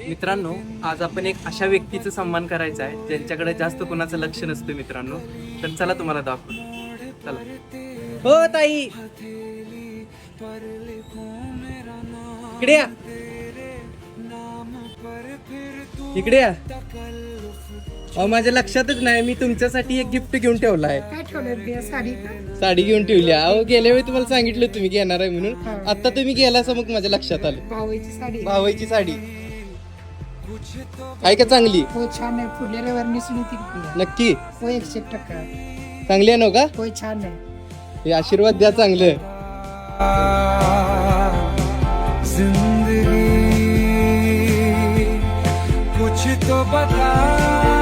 मित्रांनो, आज आपण एक अशा व्यक्तीचा सन्मान करायचा आहे ज्यांच्याकडे जास्त कोणाचं लक्ष नसतं मित्रांनो. तर चला तुम्हाला दाखवू. चला. हो ताई, इकडे या, इकडे या. अहो माझ्या लक्षातच नाही, मी तुमच्यासाठी एक गिफ्ट घेऊन ठेवला आहे. काय ठेवलं ते साडी का? साडी घेऊन ठेवली. अहो गेल्या वेळी तुम्हाला सांगितलं तुम्ही घेणार आहे म्हणून. आता तुम्ही गेला असं मग माझ्या लक्षात आलं. भावाची साडी भावाची साडी आहे का चांगली? हो छान आहे. फुलेऱ्यावर निसली ती नक्की हो 100%. चांगली आहे ना का? होय छान आहे. हे आशीर्वाद द्या चांगलं. जिंदगी कुछ तो बता